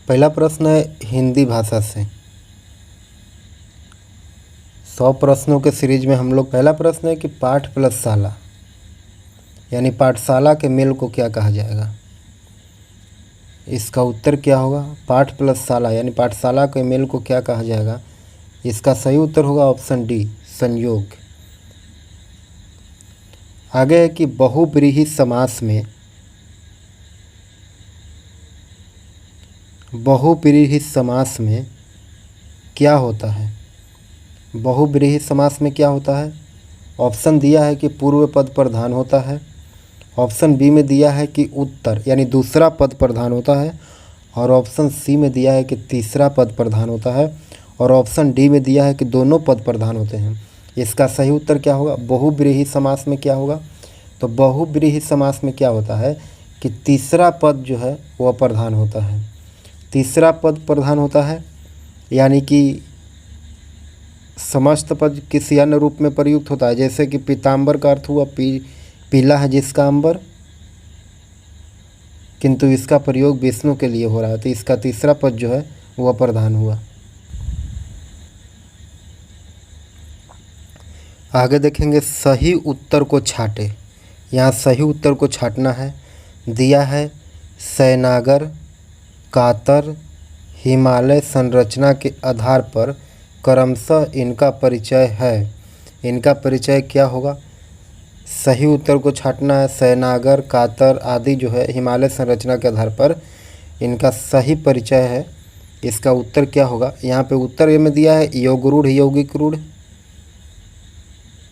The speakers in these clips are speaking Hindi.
पहला प्रश्न है हिंदी भाषा से। 100 प्रश्नों के सीरीज में हम लोग पहला प्रश्न है कि पाठ प्लस शाला यानी पाठशाला के मेल को क्या कहा जाएगा। इसका उत्तर क्या होगा? पाठ प्लस शाला यानी पाठशाला के मेल को क्या कहा जाएगा? इसका सही उत्तर होगा ऑप्शन डी, संयोग। आगे है कि बहुब्रीहि समास में क्या होता है? बहुब्रीहि समास में क्या होता है? ऑप्शन दिया है कि पूर्व पद प्रधान होता है, ऑप्शन बी में दिया है कि उत्तर यानी दूसरा पद प्रधान होता है, और ऑप्शन सी में दिया है कि तीसरा पद प्रधान होता है, और ऑप्शन डी में दिया है कि दोनों पद प्रधान होते हैं। इसका सही उत्तर क्या होगा? बहुब्रीहि समास में क्या होगा? तो बहुब्रीहि समास में क्या होता है कि तीसरा पद जो है वह प्रधान होता है। तीसरा पद प्रधान होता है यानी कि समस्त पद किसी अन्य रूप में प्रयुक्त होता है, जैसे कि पीताम्बर का अर्थ हुआ पीला है जिसका अंबर, किंतु इसका प्रयोग विष्णु के लिए हो रहा है, तो इसका तीसरा पद जो है वह प्रधान हुआ। आगे देखेंगे सही उत्तर को छाटे। यहाँ सही उत्तर को छाटना है। दिया है सैनागर, कातर, हिमालय संरचना के आधार पर क्रमशः इनका परिचय है। इनका परिचय क्या होगा? सही उत्तर को छाटना है। सैनागर, कातर आदि जो है हिमालय संरचना के आधार पर इनका सही परिचय है। इसका उत्तर क्या होगा? यहाँ पे उत्तर ए में दिया है योगरूढ़, यौगिक रूढ़,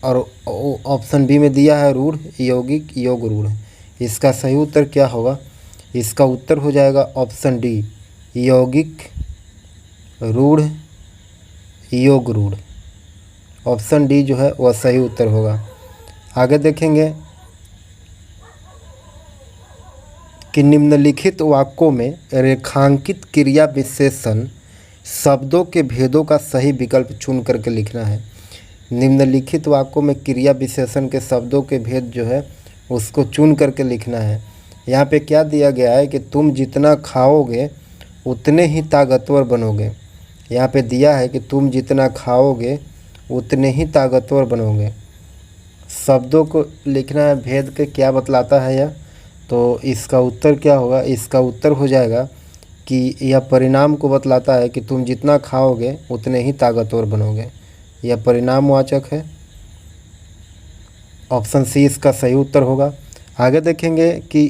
और ऑप्शन बी में दिया है रूढ़, यौगिक, योग रूढ़। इसका सही उत्तर क्या होगा? इसका उत्तर हो जाएगा ऑप्शन डी, यौगिक रूढ़, योग रूढ़। ऑप्शन डी जो है वह सही उत्तर होगा। आगे देखेंगे कि निम्नलिखित वाक्यों में रेखांकित क्रिया विशेषण शब्दों के भेदों का सही विकल्प चुन करके लिखना है। निम्नलिखित वाक्यों में क्रिया विशेषण के शब्दों के भेद जो है उसको चुन करके लिखना है। यहाँ पे क्या दिया गया है कि तुम जितना खाओगे उतने ही ताकतवर बनोगे। यहाँ पे दिया है कि तुम जितना खाओगे उतने ही ताकतवर बनोगे। शब्दों को लिखना है, भेद के क्या बतलाता है यह, तो इसका उत्तर क्या होगा? इसका उत्तर हो जाएगा कि यह परिणाम को बतलाता है कि तुम जितना खाओगे उतने ही ताकतवर बनोगे। यह परिणामवाचक है। ऑप्शन सी इसका सही उत्तर होगा। आगे देखेंगे कि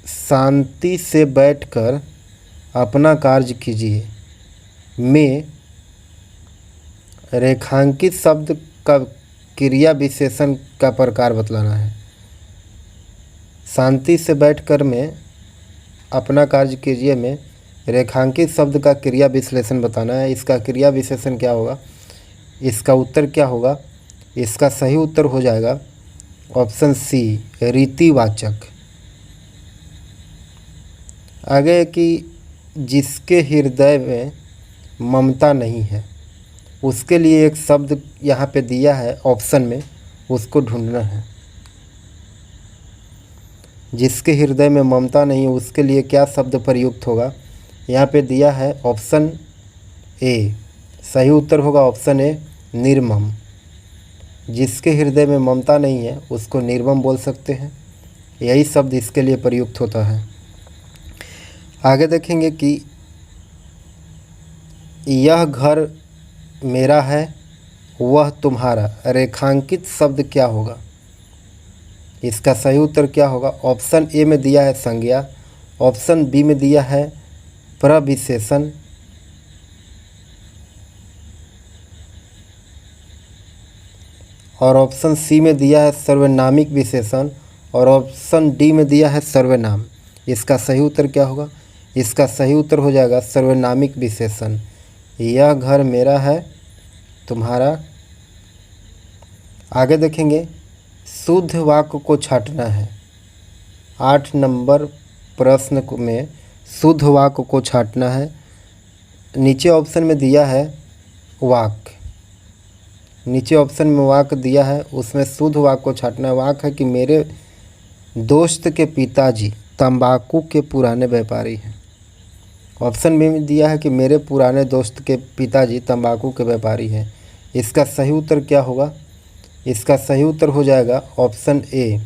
शांति से बैठकर अपना कार्य कीजिए में रेखांकित शब्द का क्रिया विशेषण का प्रकार बतलाना है। शांति से बैठकर में अपना कार्य कीजिए में रेखांकित शब्द का क्रिया विश्लेषण बताना है। इसका क्रिया विशेषण क्या होगा? इसका उत्तर क्या होगा? इसका सही उत्तर हो जाएगा ऑप्शन सी, रीतिवाचक। आगे कि जिसके हृदय में ममता नहीं है, उसके लिए एक शब्द यहाँ पे दिया है ऑप्शन में, उसको ढूंढना है। जिसके हृदय में ममता नहीं है उसके लिए क्या शब्द प्रयुक्त होगा? यहाँ पे दिया है ऑप्शन ए। सही उत्तर होगा ऑप्शन ए, निर्मम। जिसके हृदय में ममता नहीं है उसको निर्मम बोल सकते हैं। यही शब्द इसके लिए प्रयुक्त होता है। आगे देखेंगे कि यह घर मेरा है वह तुम्हारा, रेखांकित शब्द क्या होगा? इसका सही उत्तर क्या होगा? ऑप्शन ए में दिया है संज्ञा, ऑप्शन बी में दिया है प्रविशेषण, और ऑप्शन सी में दिया है सर्वनामिक विशेषण, और ऑप्शन डी में दिया है सर्वनाम। इसका सही उत्तर क्या होगा? इसका सही उत्तर हो जाएगा सर्वनामिक विशेषण। यह घर मेरा है तुम्हारा। आगे देखेंगे शुद्ध वाक्य को छाटना है। 8 नंबर प्रश्न में शुद्ध वाक्य को छाटना है। नीचे ऑप्शन में दिया है वाक्य, नीचे ऑप्शन में वाक्य दिया है, उसमें शुद्ध वाक्य को छाटना है। वाक्य है कि मेरे दोस्त के पिताजी तंबाकू के पुराने व्यापारी हैं। ऑप्शन में दिया है कि मेरे पुराने दोस्त के पिताजी तंबाकू के व्यापारी हैं। इसका सही उत्तर क्या होगा? इसका सही उत्तर हो जाएगा ऑप्शन ए।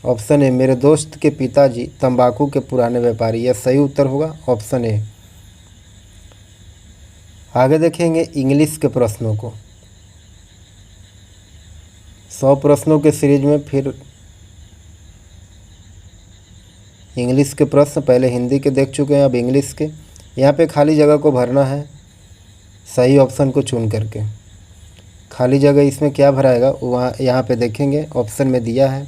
ऑप्शन ए, मेरे दोस्त के पिताजी तंबाकू के पुराने व्यापारी, यह सही उत्तर होगा ऑप्शन ए। आगे देखेंगे इंग्लिश के प्रश्नों को। 100 प्रश्नों के सीरीज में फिर इंग्लिश के प्रश्न, पहले हिंदी के देख चुके हैं, अब इंग्लिश के। यहाँ पे खाली जगह को भरना है सही ऑप्शन को चुन करके। खाली जगह इसमें क्या भराएगा वहाँ यहाँ पे देखेंगे ऑप्शन में दिया है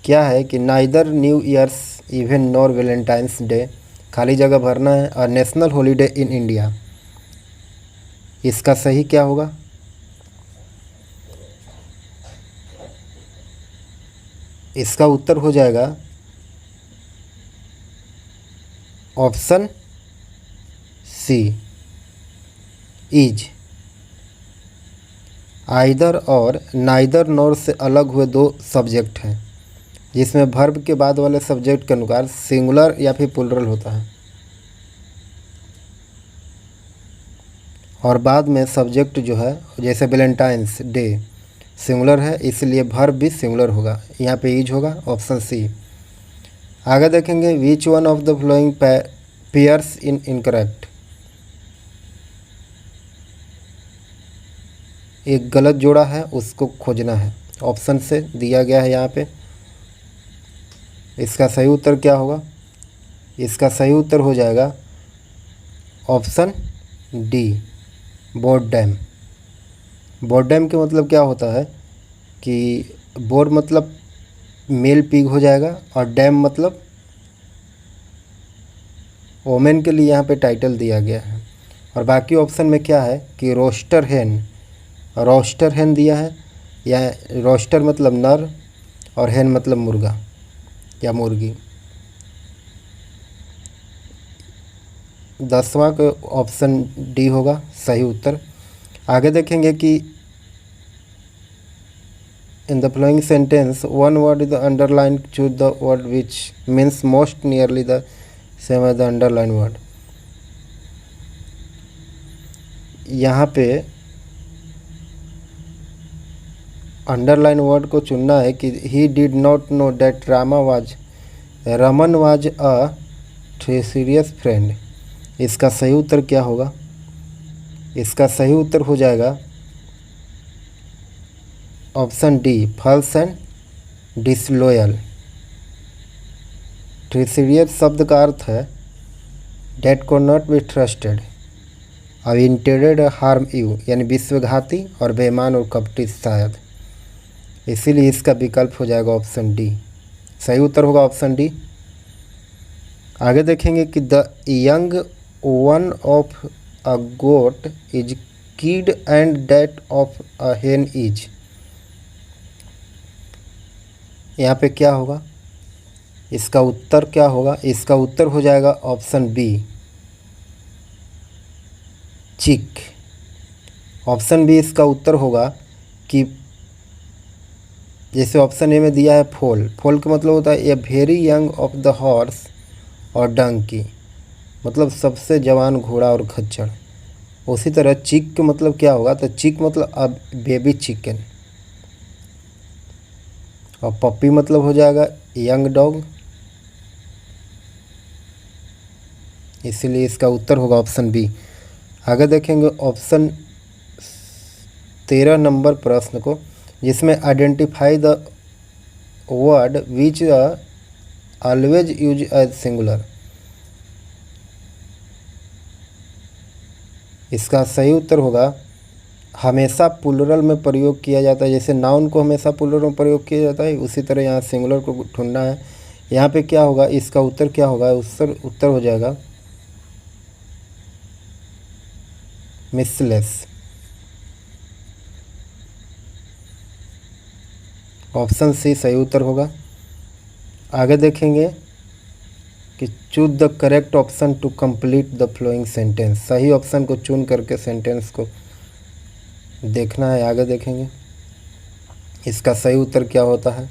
क्या है कि neither new years even nor Valentine's day, खाली जगह भरना है, और नेशनल हॉलीडे इन इंडिया। इसका सही क्या होगा? इसका उत्तर हो जाएगा ऑप्शन सी, इज। आइदर और नाइदर नॉर से अलग हुए दो सब्जेक्ट हैं, जिसमें वर्ब के बाद वाले सब्जेक्ट के अनुसार सिंगुलर या फिर प्लुरल होता है, और बाद में सब्जेक्ट जो है जैसे वैलेंटाइंस डे सिंगुलर है, इसलिए वर्ब भी सिंगुलर होगा, यहाँ पे इज होगा, ऑप्शन सी। आगे देखेंगे which one of the following pairs in incorrect. एक गलत जोड़ा है उसको खोजना है, ऑप्शन से दिया गया है यहाँ पे। इसका सही उत्तर क्या होगा? इसका सही उत्तर हो जाएगा option D, board dam. Board dam के मतलब क्या होता है कि बोर्ड मतलब मेल पिग हो जाएगा, और डैम मतलब वोमेन के लिए यहाँ पे टाइटल दिया गया है। और बाकी ऑप्शन में क्या है कि रोस्टर हैन दिया है, या रोस्टर मतलब नर और हैन मतलब मुर्गा या मुर्गी। 10वां का ऑप्शन डी होगा सही उत्तर। आगे देखेंगे कि in the following sentence one word is the underline, choose the word which means most nearly the same as the underline word. यहाँ पे अंडरलाइन वर्ड को चुनना है कि he did not know that Raman was a serious friend. इसका सही उत्तर क्या होगा? इसका सही उत्तर हो जाएगा option D, false and disloyal. Treacherous शब्द का अर्थ है that could not be trusted और इंटेंडेड हार्म यू, यानी विश्वघाती और बेईमान और कपटी शायद। इसीलिए इसका विकल्प हो जाएगा ऑप्शन डी, सही उत्तर होगा ऑप्शन डी। आगे देखेंगे कि the young one of a goat is kid and that of a hen is. यहाँ पे क्या होगा? इसका उत्तर क्या होगा? इसका उत्तर हो जाएगा ऑप्शन बी, चिक। ऑप्शन बी इसका उत्तर होगा कि जैसे ऑप्शन ए में दिया है फोल का मतलब होता है a very young of the horse और डंकी, मतलब सबसे जवान घोड़ा और खच्चर। उसी तरह चिक का मतलब क्या होगा? तो चिक मतलब अब बेबी चिकन, और पप्पी मतलब हो जाएगा यंग डॉग। इसीलिए इसका उत्तर होगा ऑप्शन बी। आगे देखेंगे ऑप्शन 13 नंबर प्रश्न को, जिसमें identify the word which always use as singular. इसका सही उत्तर होगा हमेशा प्लुरल में प्रयोग किया जाता है। जैसे नाउन को हमेशा प्लुरल में प्रयोग किया जाता है, उसी तरह यहाँ सिंगुलर को ढूंढना है। यहाँ पे क्या होगा? इसका उत्तर क्या होगा? उत्तर हो जाएगा मिसलेस। ऑप्शन सी सही उत्तर होगा। आगे देखेंगे कि choose the correct option to complete the following sentence. सही ऑप्शन को चुन करके सेंटेंस को देखना है। आगे देखेंगे इसका सही उत्तर क्या होता है।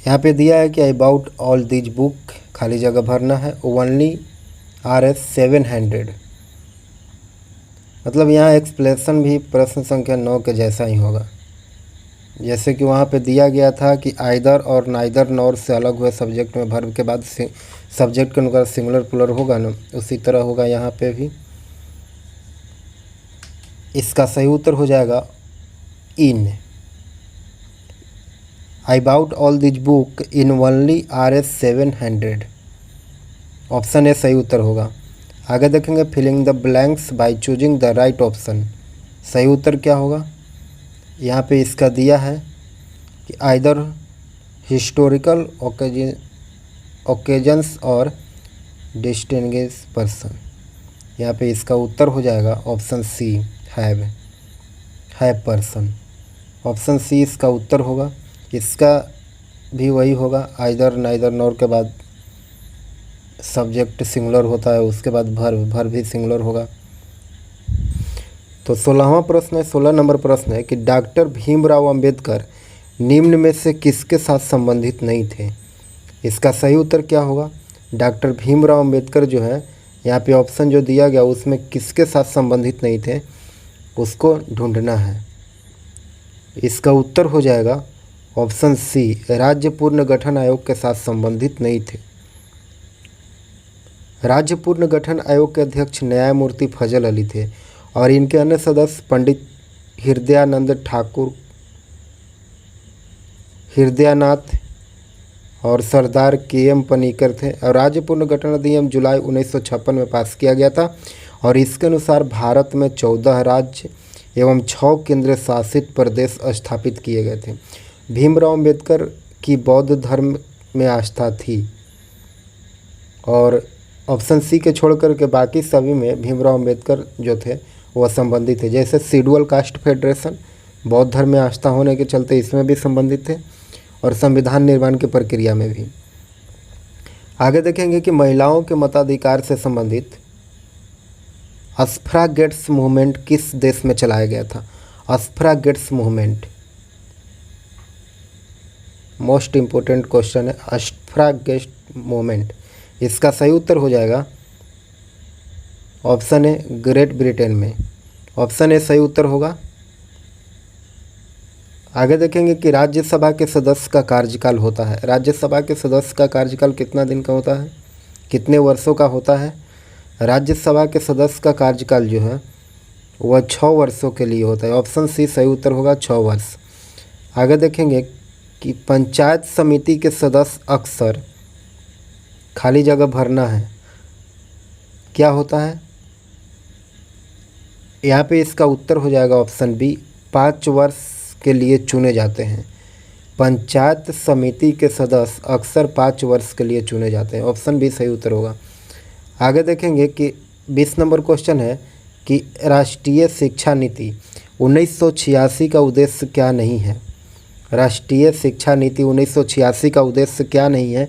यहाँ पे दिया है कि अबाउट ऑल दिज बुक, खाली जगह भरना है, ओनली RS 700। मतलब यहाँ एक्सप्लेनेशन भी प्रश्न संख्या 9 के जैसा ही होगा। जैसे कि वहाँ पे दिया गया था कि आइदर और नाइदर नॉर से अलग हुए सब्जेक्ट में वर्ब के बाद सब्जेक्ट के अनुसार सिंगुलर प्लूरल होगा ना, उसी तरह होगा यहाँ पे भी। इसका सही उत्तर हो जाएगा in. I bought all these book in only RS 700। Option A सही उत्तर होगा। आगे देखेंगे filling the blanks by choosing the right option. सही उत्तर क्या होगा? यहाँ पे इसका दिया है कि आइदर हिस्टोरिकल ओकेजन्स और डिस्टिंग्विश पर्सन। यहाँ पे इसका उत्तर हो जाएगा option C, have person. Option C इसका उत्तर होगा। इसका भी वही होगा, आइदर नाइदर नॉर के बाद सब्जेक्ट सिंगुलर होता है, उसके बाद वर्ब भी सिंगुलर होगा। तो 16वां प्रश्न है, 16 नंबर प्रश्न है कि डॉक्टर भीमराव अंबेडकर निम्न में से किसके साथ संबंधित नहीं थे? इसका सही उत्तर क्या होगा? डॉक्टर भीमराव अंबेडकर जो है, यहाँ पे ऑप्शन जो दिया गया उसमें किसके साथ संबंधित नहीं थे उसको ढूंढना है। इसका उत्तर हो जाएगा ऑप्शन सी, राज्य पुनर्गठन आयोग के साथ संबंधित नहीं थे। राज्य पुनर्गठन आयोग के अध्यक्ष न्यायमूर्ति फजल अली थे और इनके अन्य सदस्य पंडित हृदयानाथ और सरदार KM पनीकर थे। और राज्य पुनर्गठन अधिनियम जुलाई 1956 में पास किया गया था और इसके अनुसार भारत में 14 राज्य एवं 6 केंद्र शासित प्रदेश स्थापित किए गए थे। भीमराव अंबेडकर की बौद्ध धर्म में आस्था थी और ऑप्शन सी के छोड़कर के बाकी सभी में भीमराव अंबेडकर जो थे वह संबंधित थे। जैसे शेड्यूल कास्ट फेडरेशन बौद्ध धर्म में आस्था होने के चलते इसमें भी संबंधित थे और संविधान निर्माण की प्रक्रिया में भी। आगे देखेंगे कि महिलाओं के मताधिकार से संबंधित सफ्रागेट्स मूवमेंट किस देश में चलाया गया था? सफ्रागेट्स मूवमेंट मोस्ट इम्पोर्टेंट क्वेश्चन है, सफ्रागेट मूवमेंट। इसका सही उत्तर हो जाएगा ऑप्शन ए, ग्रेट ब्रिटेन में। ऑप्शन ए सही उत्तर होगा। आगे देखेंगे कि राज्यसभा के सदस्य का कार्यकाल होता है। राज्यसभा के सदस्य का कार्यकाल कितना दिन का होता है, कितने वर्षों का होता है? राज्यसभा के सदस्य का कार्यकाल जो है वह 6 वर्षों के लिए होता है। ऑप्शन सी सही उत्तर होगा, 6 वर्ष। आगे देखेंगे कि पंचायत समिति के सदस्य अक्सर, खाली जगह भरना है, क्या होता है? यहाँ पे इसका उत्तर हो जाएगा ऑप्शन बी, 5 वर्ष के लिए चुने जाते हैं। पंचायत समिति के सदस्य अक्सर 5 वर्ष के लिए चुने जाते हैं। ऑप्शन बी सही उत्तर होगा। आगे देखेंगे कि 20 नंबर क्वेश्चन है कि राष्ट्रीय शिक्षा नीति 1986 का उद्देश्य क्या नहीं है? राष्ट्रीय शिक्षा नीति 1986 का उद्देश्य क्या नहीं है?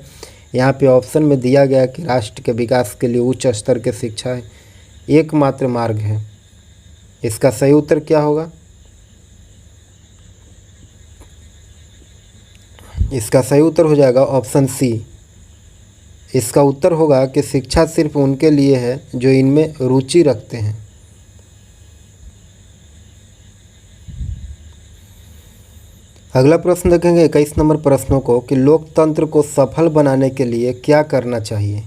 यहाँ पे ऑप्शन में दिया गया कि राष्ट्र के विकास के लिए उच्च स्तर की शिक्षा एकमात्र मार्ग है। इसका सही उत्तर क्या होगा? इसका सही उत्तर हो जाएगा ऑप्शन सी। इसका उत्तर होगा कि शिक्षा सिर्फ उनके लिए है जो इनमें रुचि रखते हैं। अगला प्रश्न देखेंगे 21 नंबर प्रश्नों को कि लोकतंत्र को सफल बनाने के लिए क्या करना चाहिए?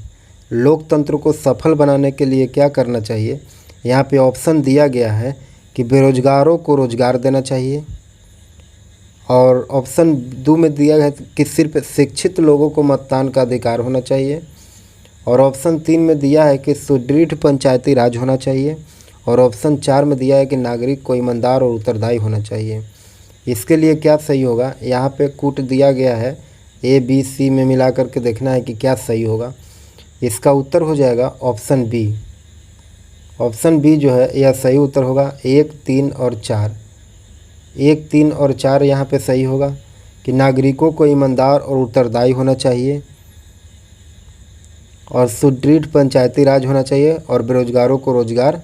लोकतंत्र को सफल बनाने के लिए क्या करना चाहिए? यहाँ पे ऑप्शन दिया गया है कि बेरोजगारों को रोजगार देना चाहिए और ऑप्शन 2 में दिया गया है कि सिर्फ शिक्षित लोगों को मतदान का अधिकार होना चाहिए और ऑप्शन 3 में दिया है कि सुदृढ़ पंचायती राज होना चाहिए और ऑप्शन 4 में दिया है कि नागरिक को ईमानदार और उत्तरदायी होना चाहिए। इसके लिए क्या सही होगा? यहाँ पे कूट दिया गया है, A, B, C में मिला करके देखना है कि क्या सही होगा। इसका उत्तर हो जाएगा ऑप्शन बी। ऑप्शन बी जो है यह सही उत्तर होगा। 1, 3 और 4, 1, 3 और 4 यहाँ पे सही होगा कि नागरिकों को ईमानदार और उत्तरदायी होना चाहिए और सुदृढ़ पंचायती राज होना चाहिए और बेरोजगारों को रोजगार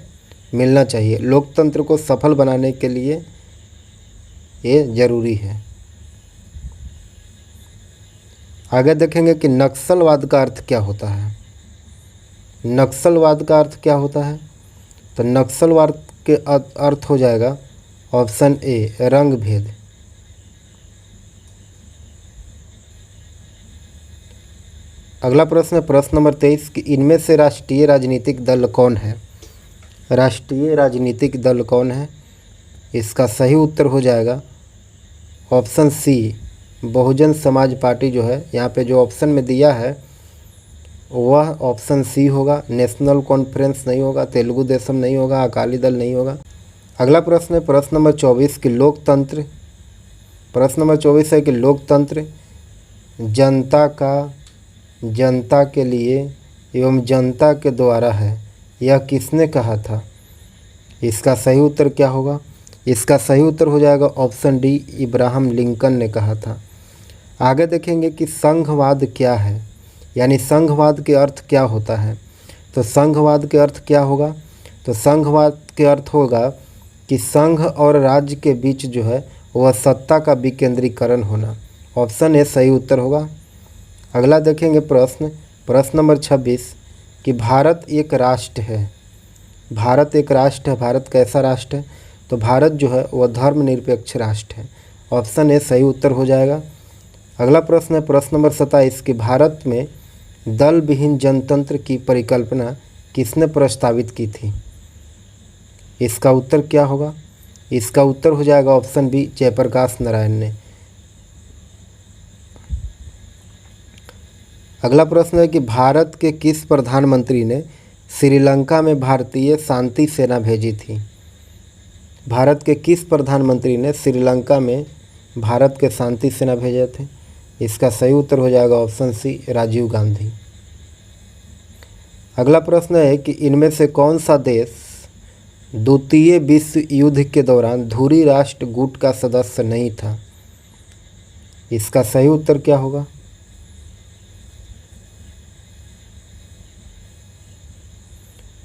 मिलना चाहिए। लोकतंत्र को सफल बनाने के लिए ये जरूरी है। आगे देखेंगे कि नक्सलवाद का अर्थ क्या होता है। नक्सलवाद का अर्थ क्या होता है, तो नक्सलवाद के अर्थ हो जाएगा ऑप्शन ए रंग भेद। अगला प्रश्न है प्रश्न नंबर 23 कि इनमें से राष्ट्रीय राजनीतिक दल कौन है। राष्ट्रीय राजनीतिक दल कौन है, इसका सही उत्तर हो जाएगा ऑप्शन सी बहुजन समाज पार्टी। जो है यहाँ पे जो ऑप्शन में दिया है वह ऑप्शन सी होगा। नेशनल कॉन्फ्रेंस नहीं होगा, तेलुगु देशम नहीं होगा, अकाली दल नहीं होगा। अगला प्रश्न है प्रश्न नंबर 24 कि लोकतंत्र। प्रश्न नंबर 24 है कि लोकतंत्र जनता के लिए एवं जनता के द्वारा है, यह किसने कहा था। इसका सही उत्तर क्या होगा, इसका सही उत्तर हो जाएगा ऑप्शन डी इब्राहिम लिंकन ने कहा था। आगे देखेंगे कि संघवाद क्या है, यानी संघवाद के अर्थ क्या होता है। तो संघवाद के अर्थ क्या होगा, तो संघवाद के अर्थ होगा कि संघ और राज्य के बीच जो है वह सत्ता का विकेंद्रीकरण होना। ऑप्शन ए सही उत्तर होगा। अगला देखेंगे प्रश्न नंबर 26 कि भारत एक राष्ट्र है। भारत एक राष्ट्र है, भारत कैसा राष्ट्र है, तो भारत जो है वह धर्मनिरपेक्ष राष्ट्र है। ऑप्शन ए सही उत्तर हो जाएगा। अगला प्रश्न है प्रश्न नंबर 27 कि भारत में दल विहीन जनतंत्र की परिकल्पना किसने प्रस्तावित की थी। इसका उत्तर क्या होगा, इसका उत्तर हो जाएगा ऑप्शन बी जयप्रकाश नारायण ने। अगला प्रश्न है कि भारत के किस प्रधानमंत्री ने श्रीलंका में भारतीय शांति सेना भेजी थी। भारत के किस प्रधानमंत्री ने श्रीलंका में भारत के शांति सेना भेजे थे। इसका सही उत्तर हो जाएगा ऑप्शन सी राजीव गांधी। अगला प्रश्न है कि इनमें से कौन सा देश द्वितीय विश्व युद्ध के दौरान धुरी राष्ट्र गुट का सदस्य नहीं था। इसका सही उत्तर क्या होगा,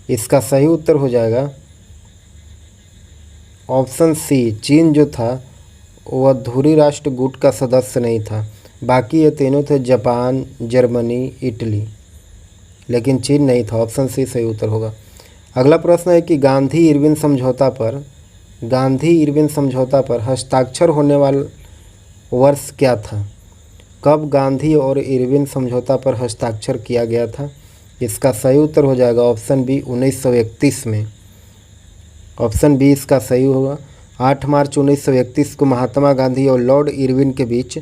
इसका सही उत्तर हो जाएगा ऑप्शन सी चीन जो था वह धुरी राष्ट्र गुट का सदस्य नहीं था। बाकी ये तीनों थे जापान, जर्मनी, इटली, लेकिन चीन नहीं था। ऑप्शन सी सही उत्तर होगा। अगला प्रश्न है कि गांधी इरविन समझौता पर हस्ताक्षर होने वाला वर्ष क्या था। कब गांधी और इरविन समझौता पर हस्ताक्षर किया गया था। इसका सही उत्तर हो जाएगा ऑप्शन बी 1931 में। ऑप्शन बी इसका सही होगा। 8 मार्च 1931 को महात्मा गांधी और लॉर्ड इरविन के बीच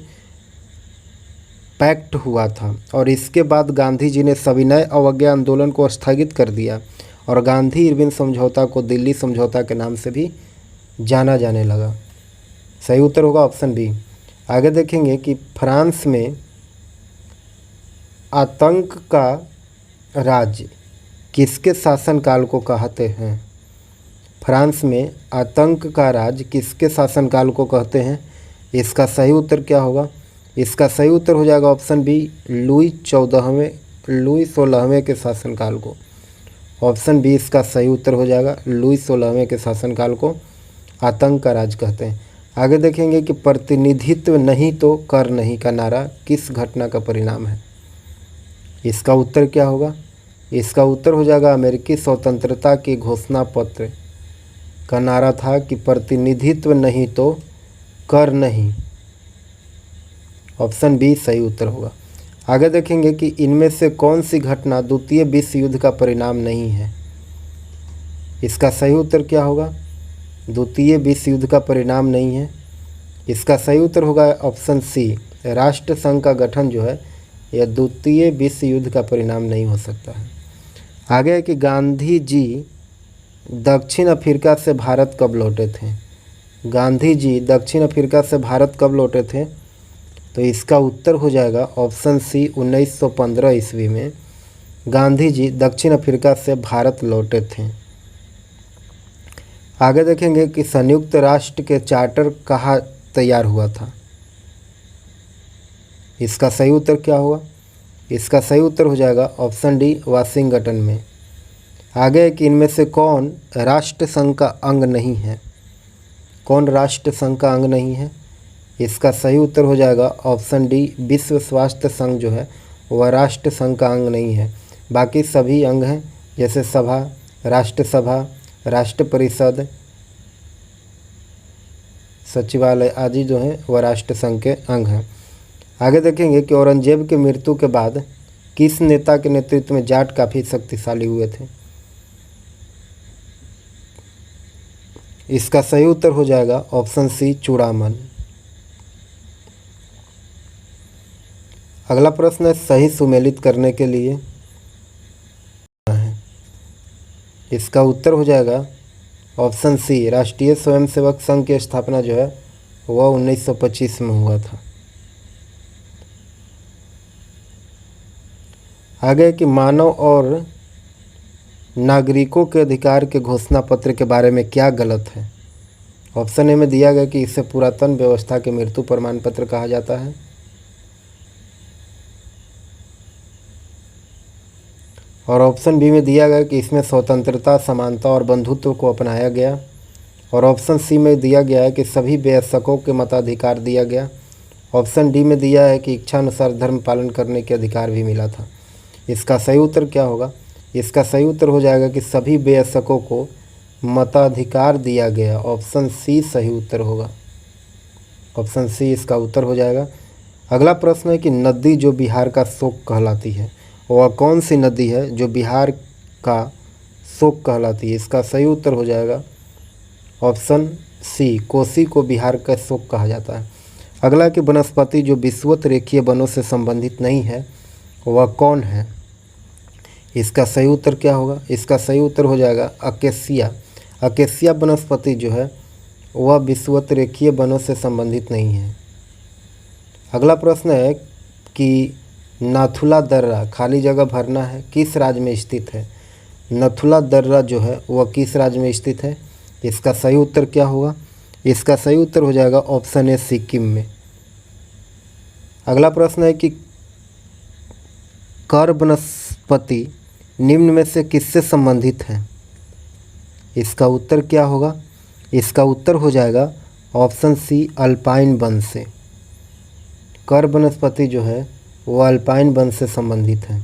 पैक्ट हुआ था और इसके बाद गांधी जी ने सविनय अवज्ञा आंदोलन को स्थगित कर दिया और गांधी इरविन समझौता को दिल्ली समझौता के नाम से भी जाना जाने लगा। सही उत्तर होगा ऑप्शन बी। आगे देखेंगे कि फ्रांस में आतंक का राज किसके शासनकाल को कहते हैं। फ्रांस में आतंक का राज किसके शासनकाल को कहते हैं। इसका सही उत्तर क्या होगा, इसका सही उत्तर हो जाएगा ऑप्शन बी लुई 16वें के शासनकाल को। ऑप्शन बी इसका सही उत्तर हो जाएगा, लुई 16वें के शासनकाल को आतंक का राज कहते हैं। आगे देखेंगे कि प्रतिनिधित्व नहीं तो कर नहीं का नारा किस घटना का परिणाम है। इसका उत्तर क्या होगा, इसका उत्तर हो जाएगा अमेरिकी स्वतंत्रता की घोषणा पत्र का नारा था कि प्रतिनिधित्व नहीं तो कर नहीं। ऑप्शन बी सही उत्तर होगा। आगे देखेंगे कि इनमें से कौन सी घटना द्वितीय विश्व युद्ध का परिणाम नहीं है। इसका सही उत्तर क्या होगा, द्वितीय विश्व युद्ध का परिणाम नहीं है। इसका सही उत्तर होगा ऑप्शन सी राष्ट्र संघ का गठन जो है यह द्वितीय विश्व युद्ध का परिणाम नहीं हो सकता है। आगे है कि गांधी जी दक्षिण अफ्रीका से भारत कब लौटे थे। गांधी जी दक्षिण अफ्रीका से भारत कब लौटे थे, तो इसका उत्तर हो जाएगा ऑप्शन सी 1915 ईस्वी में गांधी जी दक्षिण अफ्रीका से भारत लौटे थे। आगे देखेंगे कि संयुक्त राष्ट्र के चार्टर कहाँ तैयार हुआ था। इसका सही उत्तर क्या होगा, इसका सही उत्तर हो जाएगा ऑप्शन डी वाशिंगटन में। आगे है कि इनमें से कौन राष्ट्र संघ का अंग नहीं है। कौन राष्ट्र संघ का अंग नहीं है, इसका सही उत्तर हो जाएगा ऑप्शन डी, विश्व स्वास्थ्य संघ जो है वह राष्ट्र संघ का अंग नहीं है। बाकी सभी अंग हैं, जैसे सभा, राष्ट्रसभा, राष्ट्र परिषद, सचिवालय आदि जो हैं वह राष्ट्र संघ के अंग हैं। आगे देखेंगे कि औरंगजेब की मृत्यु के बाद किस नेता के नेतृत्व में जाट काफ़ी शक्तिशाली हुए थे। इसका सही उत्तर हो जाएगा ऑप्शन सी, चूड़ामन। अगला प्रश्न है सही सुमेलित करने के लिए है। इसका उत्तर हो जाएगा ऑप्शन सी, राष्ट्रीय स्वयंसेवक संघ की स्थापना जो है वह 1925 में हुआ था। आगे कि मानव और नागरिकों के अधिकार के घोषणा पत्र के बारे में क्या गलत है। ऑप्शन ए में दिया गया कि इसे पुरातन व्यवस्था के मृत्यु प्रमाण पत्र कहा जाता है। और ऑप्शन बी में दिया गया कि इसमें स्वतंत्रता, समानता और बंधुत्व को अपनाया गया। और ऑप्शन सी में दिया गया है कि सभी वयस्कों के मताधिकार दिया गया। ऑप्शन डी में दिया है कि इच्छानुसार धर्म पालन करने के अधिकार भी मिला था। इसका सही उत्तर क्या होगा। इसका सही उत्तर हो जाएगा कि सभी वयस्कों को मताधिकार दिया गया। ऑप्शन सी सही उत्तर होगा। ऑप्शन सी इसका उत्तर हो जाएगा। अगला प्रश्न है कि नदी जो बिहार का शोक कहलाती है वह कौन सी नदी है जो बिहार का शोक कहलाती है। इसका सही उत्तर हो जाएगा ऑप्शन सी, कोसी को बिहार का शोक कहा जाता है। अगला कि वनस्पति जो विषुवत रेखीय वनों से संबंधित नहीं है वह कौन है। इसका सही उत्तर क्या होगा। इसका सही उत्तर हो जाएगा अकेसिया। अकेसिया वनस्पति जो है वह विषुवत रेखीय वनों से संबंधित नहीं है। अगला प्रश्न है कि नाथुला दर्रा खाली जगह भरना है किस राज्य में स्थित है। नथुला दर्रा जो है वह किस राज्य में स्थित है। इसका सही उत्तर क्या होगा। इसका सही उत्तर हो जाएगा ऑप्शन ए, सिक्किम में। अगला प्रश्न है कि कर वनस्पति निम्न में से किससे संबंधित है। इसका उत्तर क्या होगा। इसका उत्तर हो जाएगा ऑप्शन सी, अल्पाइन वन से। कर वनस्पति जो है वह अल्पाइन वन से संबंधित है।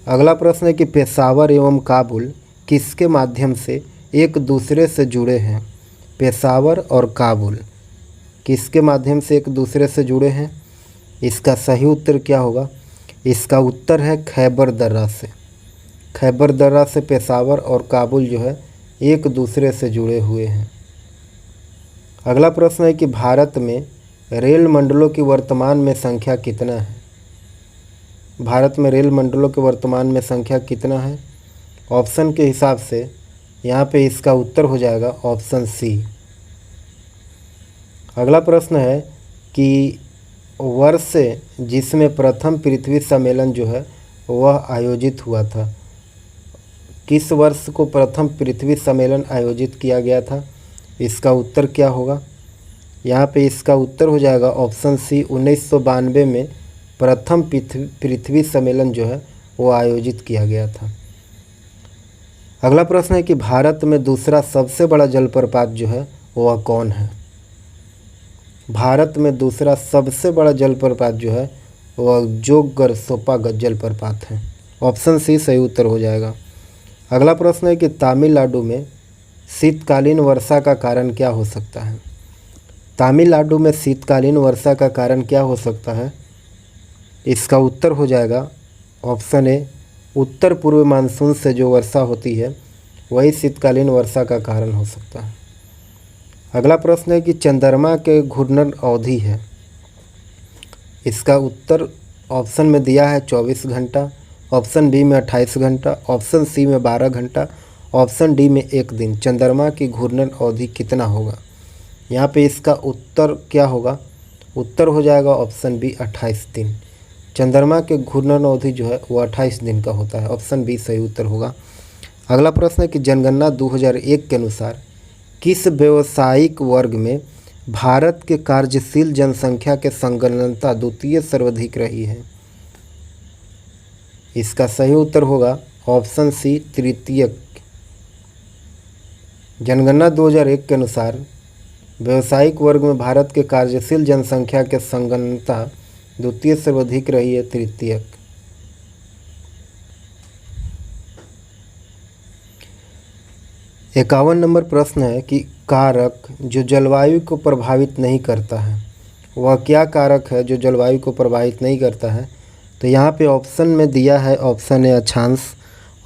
अगला प्रश्न है कि पेशावर एवं काबुल किसके माध्यम से एक दूसरे से जुड़े हैं। पेशावर और काबुल किसके माध्यम से एक दूसरे से जुड़े हैं। इसका सही उत्तर क्या होगा। इसका उत्तर है खैबर दर्रा से। खैबर दर्रा से पेशावर और काबुल जो है एक दूसरे से जुड़े हुए हैं। अगला प्रश्न है कि भारत में रेल मंडलों की वर्तमान में संख्या कितना है। भारत में रेल मंडलों के वर्तमान में संख्या कितना है। ऑप्शन के हिसाब से यहाँ पे इसका उत्तर हो जाएगा ऑप्शन सी। अगला प्रश्न है कि वर्ष जिसमें प्रथम पृथ्वी सम्मेलन जो है वह आयोजित हुआ था। किस वर्ष को प्रथम पृथ्वी सम्मेलन आयोजित किया गया था। इसका उत्तर क्या होगा। यहाँ पे इसका उत्तर हो जाएगा ऑप्शन सी, 1992 में प्रथम पृथ्वी सम्मेलन जो है वो आयोजित किया गया था। अगला प्रश्न है कि भारत में दूसरा सबसे बड़ा जलप्रपात जो है वह कौन है। भारत में दूसरा सबसे बड़ा जलप्रपात जो है वह जोगगर सोपा जलप्रपात है। ऑप्शन सी सही उत्तर हो जाएगा। अगला प्रश्न है कि तमिलनाडु में शीतकालीन वर्षा का कारण क्या हो सकता है। तमिलनाडु में शीतकालीन वर्षा का कारण क्या हो सकता है। इसका उत्तर हो जाएगा ऑप्शन ए, उत्तर पूर्व मानसून से जो वर्षा होती है वही शीतकालीन वर्षा का कारण हो सकता है। अगला प्रश्न है कि चंद्रमा के घूर्णन अवधि है। इसका उत्तर ऑप्शन में दिया है 24 घंटा, ऑप्शन बी में 28 घंटा, ऑप्शन सी में 12 घंटा, ऑप्शन डी में 1 दिन। चंद्रमा की घूर्णन अवधि कितना होगा। यहाँ पे इसका उत्तर क्या होगा। उत्तर हो जाएगा ऑप्शन बी, 28 दिन। चंद्रमा के घूर्णन अवधि जो है वो 28 दिन का होता है। ऑप्शन बी सही उत्तर होगा। अगला प्रश्न है कि जनगणना 2001 के अनुसार किस व्यावसायिक वर्ग में भारत के कार्यशील जनसंख्या के संगणनता द्वितीय सर्वाधिक रही है। इसका सही उत्तर होगा ऑप्शन सी, तृतीय। जनगणना 2001 के अनुसार व्यावसायिक वर्ग में भारत के कार्यशील जनसंख्या के संगणना द्वितीय सर्वाधिक रही है तृतीयक। इक्यावन नंबर प्रश्न है कि कारक जो जलवायु को प्रभावित नहीं करता है वह क्या कारक है जो जलवायु को प्रभावित नहीं करता है। तो यहाँ पे ऑप्शन में दिया है, ऑप्शन ए अक्षांश,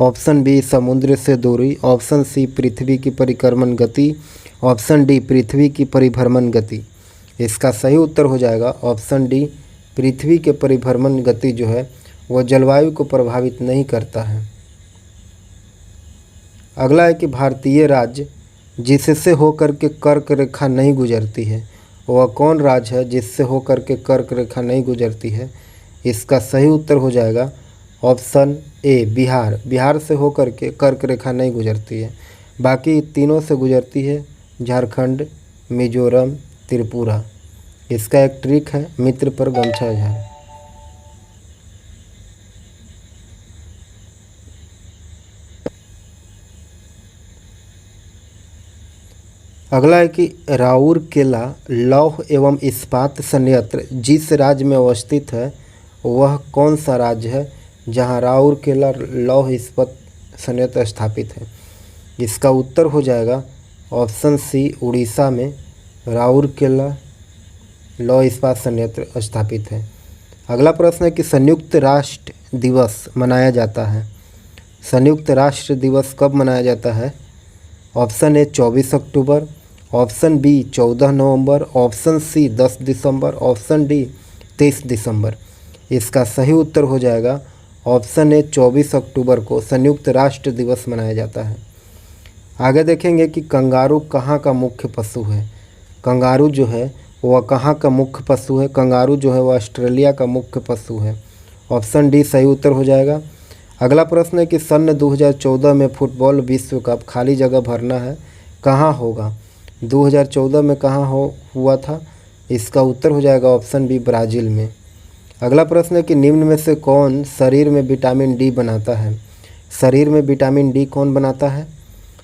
ऑप्शन बी समुद्र से दूरी, ऑप्शन सी पृथ्वी की परिक्रमण गति, ऑप्शन डी पृथ्वी की परिभ्रमण गति। इसका सही उत्तर हो जाएगा ऑप्शन डी, पृथ्वी के परिभ्रमण गति जो है वह जलवायु को प्रभावित नहीं करता है। अगला है कि भारतीय राज्य जिससे होकर के कर्क रेखा नहीं गुजरती है वह कौन राज्य है जिससे होकर के कर्क रेखा नहीं गुजरती है। इसका सही उत्तर हो जाएगा ऑप्शन ए बिहार। बिहार से होकर के कर्क रेखा नहीं गुजरती है, बाकी तीनों से गुजरती है, झारखंड, मिजोरम, त्रिपुरा। इसका एक ट्रिक है, मित्र पर गमछा झाड़। अगला है कि राउरकेला लौह एवं इस्पात संयंत्र जिस राज्य में अवस्थित है वह कौन सा राज्य है जहां राउरकेला लौह इस्पात संयंत्र स्थापित है। इसका उत्तर हो जाएगा ऑप्शन सी, उड़ीसा में राउरकेला लौह इस्पात संयंत्र स्थापित है। अगला प्रश्न है कि संयुक्त राष्ट्र दिवस मनाया जाता है। संयुक्त राष्ट्र दिवस कब मनाया जाता है। ऑप्शन ए 24 अक्टूबर, ऑप्शन बी 14 नवंबर, ऑप्शन सी 10 दिसंबर, ऑप्शन डी 23 दिसंबर। इसका सही उत्तर हो जाएगा ऑप्शन ए 24 अक्टूबर को संयुक्त राष्ट्र दिवस मनाया जाता है। आगे देखेंगे कि कंगारू कहाँ का मुख्य पशु है। कंगारू जो है वह कहाँ का मुख्य पशु है। कंगारू जो है वह ऑस्ट्रेलिया का मुख्य पशु है। ऑप्शन डी सही उत्तर हो जाएगा। अगला प्रश्न है कि सन 2014 में फुटबॉल विश्व कप खाली जगह भरना है, कहाँ होगा। 2014 में कहाँ हुआ था। इसका उत्तर हो जाएगा ऑप्शन बी, ब्राज़ील में। अगला प्रश्न है कि निम्न में से कौन शरीर में विटामिन डी बनाता है। शरीर में विटामिन डी कौन बनाता है।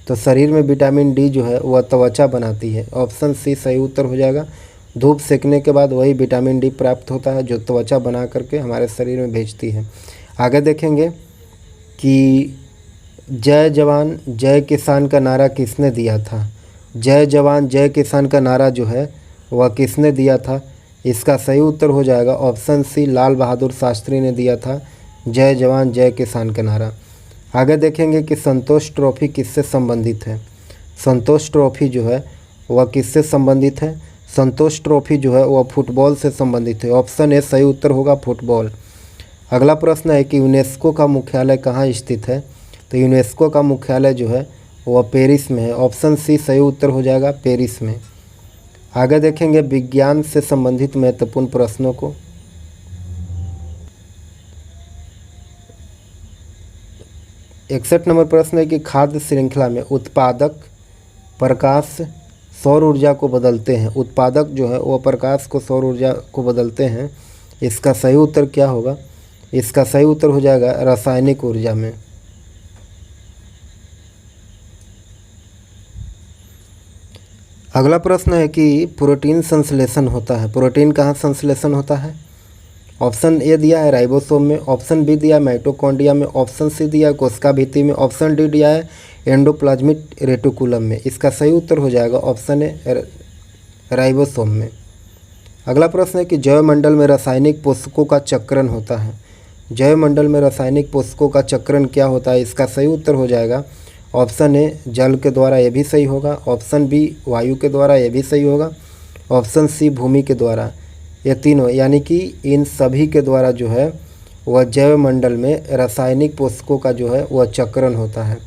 तो शरीर में विटामिन डी जो है वह त्वचा बनाती है। ऑप्शन सी सही उत्तर हो जाएगा। धूप सेकने के बाद वही विटामिन डी प्राप्त होता है जो त्वचा बना करके हमारे शरीर में भेजती है। आगे देखेंगे कि जय जवान जय किसान का नारा किसने दिया था। जय जवान जय किसान का नारा जो है वह किसने दिया था। इसका सही उत्तर हो जाएगा ऑप्शन सी, लाल बहादुर शास्त्री ने दिया था जय जवान जय किसान का नारा। आगे देखेंगे कि संतोष ट्रॉफी किससे संबंधित है। संतोष ट्रॉफी जो है वह किससे संबंधित है। संतोष ट्रॉफी जो है वह फुटबॉल से संबंधित है। ऑप्शन ए सही उत्तर होगा, फुटबॉल। अगला प्रश्न है कि यूनेस्को का मुख्यालय कहाँ स्थित है। तो यूनेस्को का मुख्यालय जो है वह पेरिस में है। ऑप्शन सी सही उत्तर हो जाएगा, पेरिस में। आगे देखेंगे विज्ञान से संबंधित महत्वपूर्ण प्रश्नों को। 61 नंबर प्रश्न है कि खाद्य श्रृंखला में उत्पादक प्रकाश सौर ऊर्जा को बदलते हैं। उत्पादक जो है वह प्रकाश को सौर ऊर्जा को बदलते हैं। इसका सही उत्तर क्या होगा। इसका सही उत्तर हो जाएगा रासायनिक ऊर्जा में। अगला प्रश्न है कि प्रोटीन संश्लेषण होता है। प्रोटीन कहाँ संश्लेषण होता है। ऑप्शन ए दिया है राइबोसोम में, ऑप्शन बी दिया है माइटोकॉन्ड्रिया में, ऑप्शन सी दिया है कोशिका भित्ति में, ऑप्शन डी दिया है एंडोप्लाज्मिक रेटिकुलम में। इसका सही उत्तर हो जाएगा ऑप्शन ए राइबोसोम में। अगला प्रश्न है कि जैवमंडल में रासायनिक पोषकों का चक्रण होता है। जैवमंडल में रासायनिक पोषकों का चक्रण क्या होता है। इसका सही उत्तर हो जाएगा ऑप्शन ए जल के द्वारा, ये भी सही होगा। ऑप्शन बी वायु के द्वारा, ये भी सही होगा। ऑप्शन सी भूमि के द्वारा। ये तीनों यानी कि इन सभी के द्वारा जो है वह जैवमंडल में रासायनिक पोषकों का जो है वह चक्रण होता है।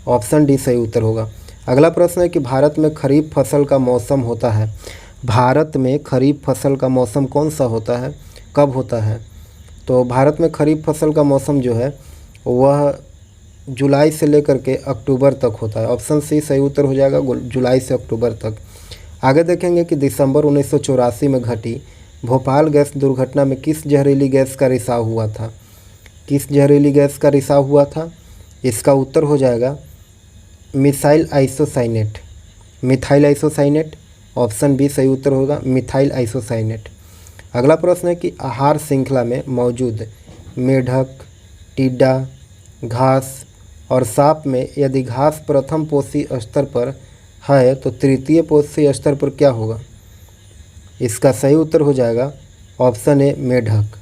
ऑप्शन डी सही उत्तर होगा। अगला प्रश्न है कि भारत में खरीफ फसल का मौसम होता है। भारत में खरीफ फसल का मौसम कौन सा होता है, कब होता है। तो भारत में खरीफ फसल का मौसम जो है वह जुलाई से लेकर के अक्टूबर तक होता है। ऑप्शन सी सही उत्तर हो जाएगा, जुलाई से अक्टूबर तक। आगे देखेंगे कि दिसंबर 1984 में घटी भोपाल गैस दुर्घटना में किस जहरीली गैस का रिसाव हुआ था। किस जहरीली गैस का रिसाव हुआ था। इसका उत्तर हो जाएगा methyl isocyanate. Methyl isocyanate option B सही उत्तर होगा, मिथाइल आइसोसाइनेट। अगला प्रश्न है कि आहार श्रृंखला में मौजूद मेढक, टिड्डा, घास और सांप में यदि घास प्रथम पोषी स्तर पर है तो तृतीय पोषी स्तर पर क्या होगा? इसका सही उत्तर हो जाएगा ऑप्शन ए मेढक।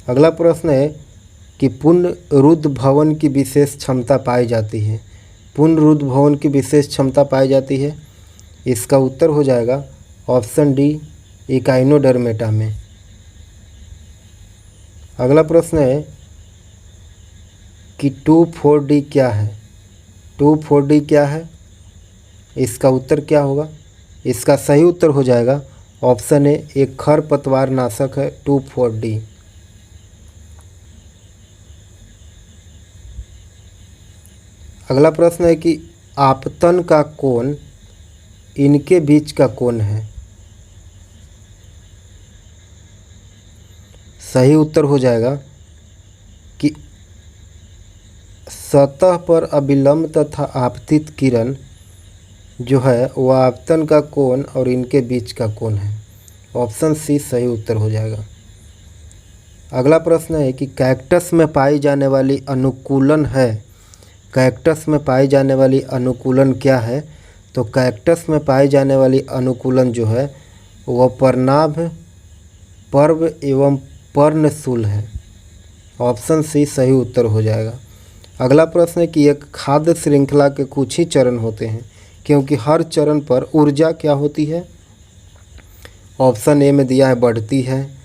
अगला प्रश्न है कि पुनरुद्ध भवन की विशेष क्षमता पाई जाती है। पुनरुद्ध भवन की विशेष क्षमता पाई जाती है, इसका उत्तर हो जाएगा ऑप्शन डी इकाइनोडर्मेटा में। अगला प्रश्न है कि 2,4-D क्या है? 2,4-D क्या है, इसका उत्तर क्या होगा? इसका सही उत्तर हो जाएगा ऑप्शन ए एक खरपतवार नाशक है 2,4-D। अगला प्रश्न है कि आपतन का कोण इनके बीच का कोण है। सही उत्तर हो जाएगा कि सतह पर अभिलंब तथा आपतित किरण जो है वह आपतन का कोण और इनके बीच का कोण है। ऑप्शन सी सही उत्तर हो जाएगा। अगला प्रश्न है कि कैक्टस में पाई जाने वाली अनुकूलन है। कैक्टस में पाई जाने वाली अनुकूलन क्या है? तो कैक्टस में पाई जाने वाली अनुकूलन जो है वह पर्णाभ, पर्व एवं पर्णशूल है। ऑप्शन सी सही उत्तर हो जाएगा। अगला प्रश्न है कि एक खाद्य श्रृंखला के कुछ ही चरण होते हैं क्योंकि हर चरण पर ऊर्जा क्या होती है? ऑप्शन ए में दिया है घटती है,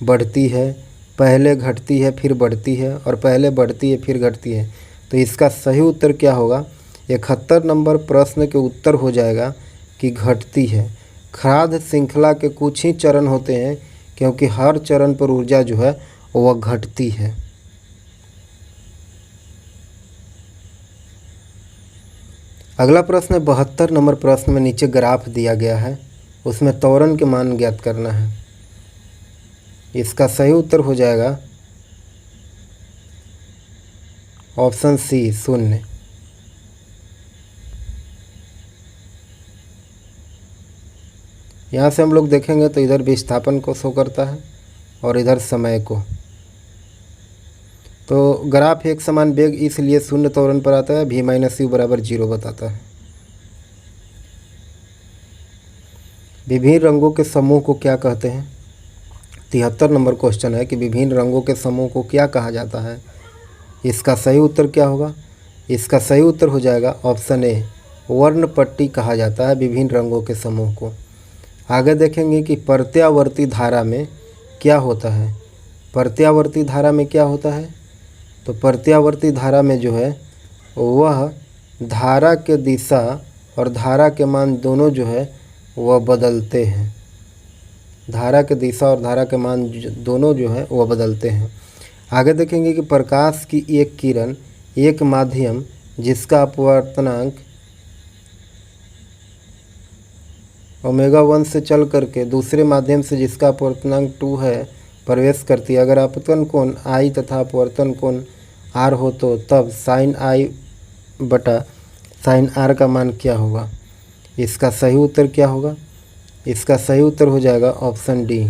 बढ़ती है, पहले घटती है फिर बढ़ती है और पहले बढ़ती है फिर घटती है। तो इसका सही उत्तर क्या होगा? 71 नंबर प्रश्न के उत्तर हो जाएगा कि घटती है। खाद्य श्रृंखला के कुछ ही चरण होते हैं क्योंकि हर चरण पर ऊर्जा जो है वह घटती है। अगला प्रश्न 72 नंबर प्रश्न में नीचे ग्राफ दिया गया है, उसमें त्वरण के मान ज्ञात करना है। इसका सही उत्तर हो जाएगा ऑप्शन सी 0। यहाँ से हम लोग देखेंगे तो इधर विस्थापन को शो करता है और इधर समय को। तो ग्राफ एक समान वेग इसलिए 0 त्वरण पर आता है, v-u बराबर 0 बताता है। विभिन्न रंगों के समूह को क्या कहते हैं? 73 नंबर क्वेश्चन है कि विभिन्न रंगों के समूह को क्या कहा जाता है? इसका सही उत्तर क्या होगा? इसका सही उत्तर हो जाएगा ऑप्शन ए वर्ण पट्टी कहा जाता है विभिन्न रंगों के समूह को। आगे देखेंगे कि प्रत्यावर्ती धारा में क्या होता है। प्रत्यावर्ती धारा में क्या होता है? तो प्रत्यावर्ती धारा में जो है वह धारा के दिशा और धारा के मान दोनों जो है वह बदलते हैं। धारा के दिशा और धारा के मान दोनों जो है वह बदलते हैं। आगे देखेंगे कि प्रकाश की एक किरण एक माध्यम जिसका अपवर्तनांक ω1 से चल करके दूसरे माध्यम से जिसका अपवर्तनांक 2 है प्रवेश करती है। अगर अपवर्तन कोण I तथा अपवर्तन कोण R हो तो तब sin I बटा sin R का मान क्या होगा? इसका सही उत्तर क्या होगा? इसका सही उत्तर हो जाएगा ऑप्शन डी।